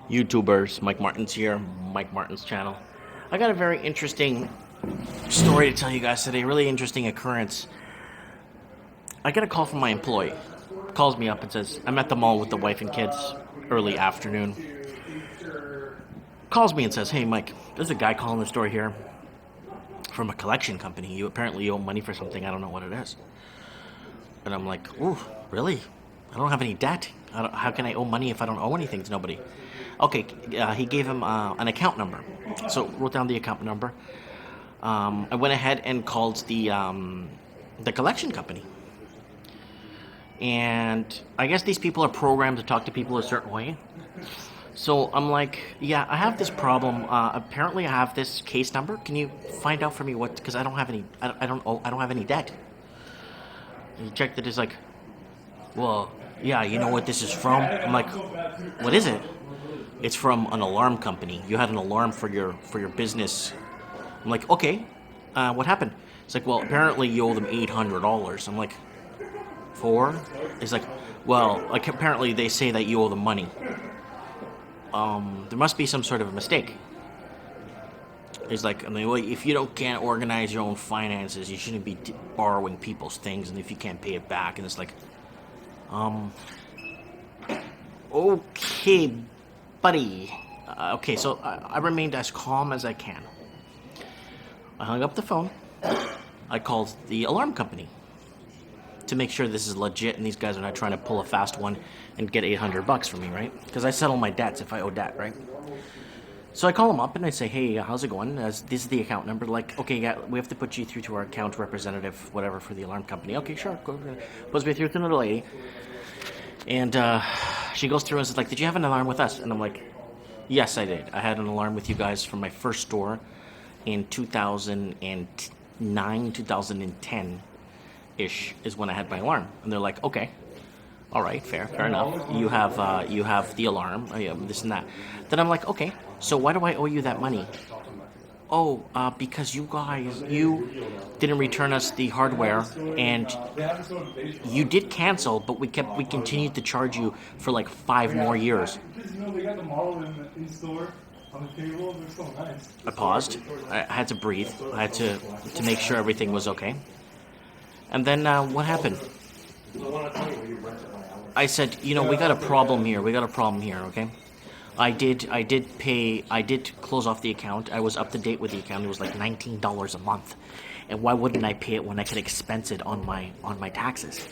YouTubers, Mike Martins here, Mike Martins channel. I got a very interesting story to tell you guys today, really interesting occurrence. I get a call from my employee. Calls me up and says, I'm at the mall with the wife and kids, early afternoon. Calls me and says, hey Mike, there's a guy calling the store here from a collection company. You apparently owe money for something, I don't know what it is. And I'm like, ooh, really? I don't have any debt. How can I owe money if I don't owe anything to nobody? Okay, he gave him an account number. So wrote down the account number. I went ahead and called the collection company. And I guess these people are programmed to talk to people a certain way. So I'm like, yeah, I have this problem. Apparently, I have this case number. Can you find out for me what? Because I don't have any. I don't have any debt. And he checked it. He's like, well, yeah, you know what this is from? I'm like, what is it? It's from an alarm company. You had an alarm for your business. I'm like, okay, what happened? It's like, well, apparently you owe them $800. I'm like, for? It's like, well, like apparently they say that you owe them money. There must be some sort of a mistake. He's like, I mean, well, if you can't organize your own finances, you shouldn't be borrowing people's things, and if you can't pay it back, and it's like, okay, buddy. Okay, so I remained as calm as I can. I hung up the phone. I called the alarm company to make sure this is legit and these guys are not trying to pull a fast one and get $800 from me, right? Because I settle my debts if I owe debt, right? So I call them up and I say, hey, how's it going? This is the account number. Like, okay, yeah, we have to put you through to our account representative, whatever, for the alarm company. Okay, sure. Puts me through to another lady. And she goes through and says, like, did you have an alarm with us? And I'm like, yes, I did. I had an alarm with you guys from my first store in 2009, 2010-ish is when I had my alarm. And they're like, okay, all right, fair enough. You have the alarm, this and that. Then I'm like, okay, so why do I owe you that money? Oh, because you didn't return us the hardware, and you did cancel, but we continued to charge you for like 5 more years. They got the model in store on the table. They're so nice. I paused. I had to breathe. I had to make sure everything was okay. And then what happened? I said, we got a problem here. Okay? I did close off the account. I was up to date with the account. It was like $19 a month. And why wouldn't I pay it when I could expense it on my taxes?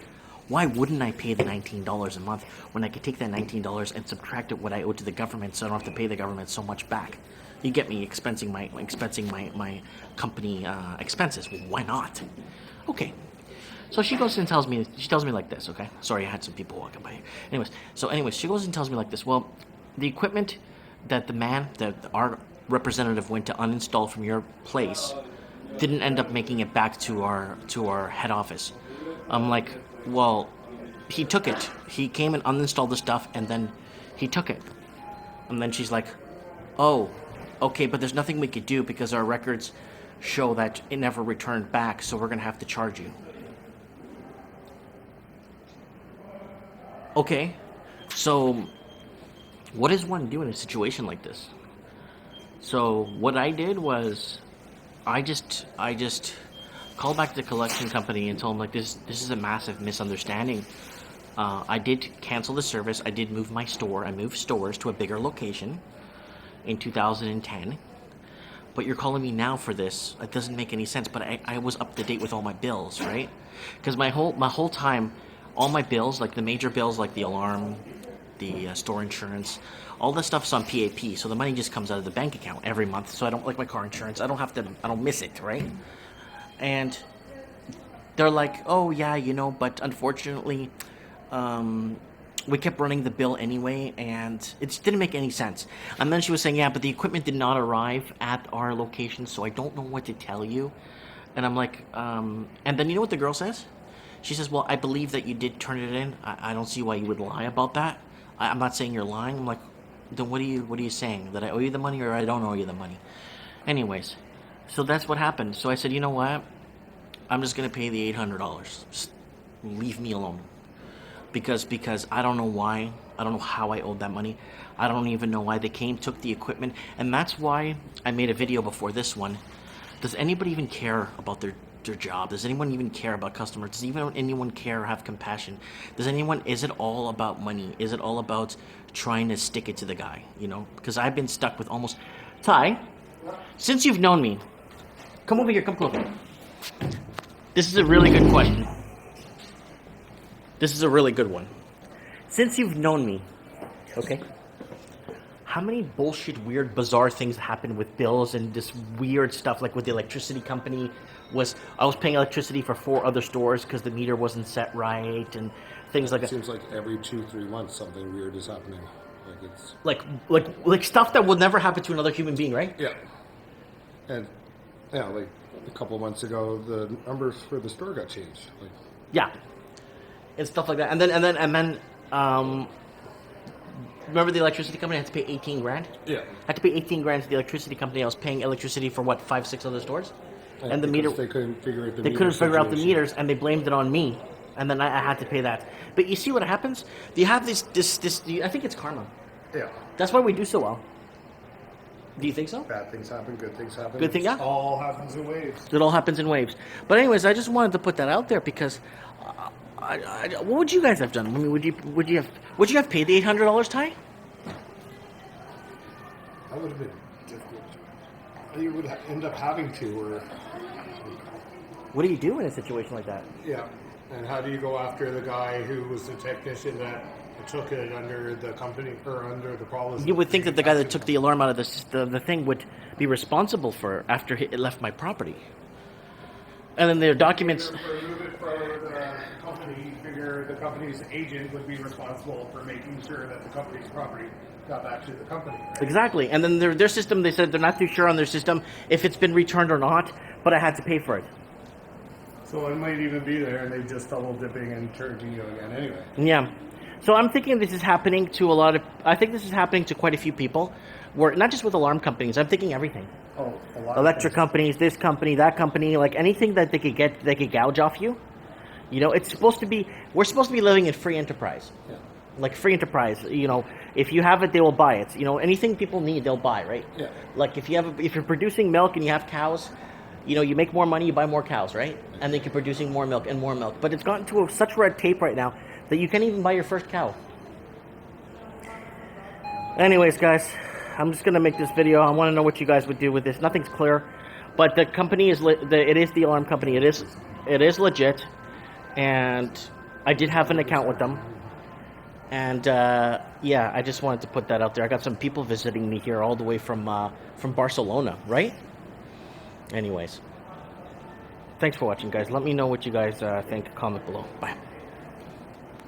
Why wouldn't I pay the $19 a month when I could take that $19 and subtract it what I owe to the government so I don't have to pay the government so much back? You get me expensing my company expenses. Well, why not? Okay. So she goes and tells me like this, okay? Sorry, I had some people walking by here. Anyways, she goes and tells me like this. Well, the equipment that our representative went to uninstall from your place didn't end up making it back to our head office. I'm like, well, he took it. He came and uninstalled the stuff, and then he took it. And then she's like, oh, okay, but there's nothing we could do because our records show that it never returned back, so we're going to have to charge you. Okay, so what does one do in a situation like this? So what I did was I just called back to the collection company and told them, like, this is a massive misunderstanding. I did cancel the service. I did move my store. I moved stores to a bigger location in 2010. But you're calling me now for this. It doesn't make any sense. But I was up to date with all my bills, right? Because my whole time, all my bills, like the major bills, like the alarm, the store insurance, all this stuff's on PAP. So the money just comes out of the bank account every month. So I don't, like my car insurance, I don't miss it, right? And they're like, oh yeah, but unfortunately, we kept running the bill anyway, and it didn't make any sense. And then she was saying, yeah, but the equipment did not arrive at our location, so I don't know what to tell you. And I'm like, and then you know what the girl says? She says, well, I believe that you did turn it in. I don't see why you would lie about that. I'm not saying you're lying. I'm like, then what are you saying? That I owe you the money or I don't owe you the money? Anyways, so that's what happened. So I said, you know what? I'm just going to pay the $800. Just leave me alone. Because I don't know why I don't know how I owed that money. I don't even know why they came, took the equipment, and that's why I made a video before this one. Does anybody even care about their job? Does anyone even care about customers? Does even anyone care or have compassion? Is it all about money? Is it all about trying to stick it to the guy, you know? Because I've been stuck with almost... Ty, since you've known me, come over here, come closer. This is a really good question. This is a really good one. Since you've known me, okay, how many bullshit, weird, bizarre things happen with bills and this weird stuff, like with the electricity company? I was paying electricity for 4 other stores because the meter wasn't set right and things like that. It seems like every 2-3 months something weird is happening. Like stuff that will never happen to another human being, right? Yeah. And yeah, like a couple of months ago, the numbers for the store got changed. Like, yeah, and stuff like that. And then remember the electricity company had to pay 18 grand? yeah. Had to pay 18 grand to the electricity company. I was paying electricity for what, 5-6 other stores, and the meter. They couldn't figure out the. They couldn't figure out the meters, and they blamed it on me, and then I had to pay that. But you see what happens? You have this. I think it's karma. Yeah. That's why we do so well. Do you think so? Bad things happen. Good things happen. Good thing, yeah. All happens in waves. It all happens in waves. But anyways, I just wanted to put that out there because, what would you guys have done? I mean, would you have paid the $800, Ty? That would have been difficult. You would end up having to, or What do you do in a situation like that? yeah. And how do you go after the guy who was the technician that took it under the company or under the policy? You would think that the guy that took the alarm out of the thing would be responsible for after it left my property. And then their documents. Remove it for the company. You figure the company's agent would be responsible for making sure that the company's property got back to the company. Right? Exactly. And then their system, they said they're not too sure on their system if it's been returned or not, but I had to pay for it. So it might even be there, and they just double dipping and charging you again anyway. Yeah. So I'm thinking this is happening to I think this is happening to quite a few people, where not just with alarm companies, I'm thinking everything. Oh, a lot. Electric companies, this company, that company, like anything that they could gouge off you. You know, we're supposed to be living in free enterprise. Yeah. Like free enterprise, you know, if you have it, they will buy it. You know, anything people need, they'll buy, right? Yeah. Like if you're producing milk and you have cows, you know, you make more money, you buy more cows, right? And then you're producing more milk and more milk. But it's gotten to such red tape right now that you can't even buy your first cow. Anyways, guys, I'm just gonna make this video. I want to know what you guys would do with this. Nothing's clear, but the company is it is the alarm company. It is legit, and I did have an account with them. And yeah, I just wanted to put that out there. I got some people visiting me here all the way from Barcelona, right? Anyways, thanks for watching, guys. Let me know what you guys think. Comment below. Bye.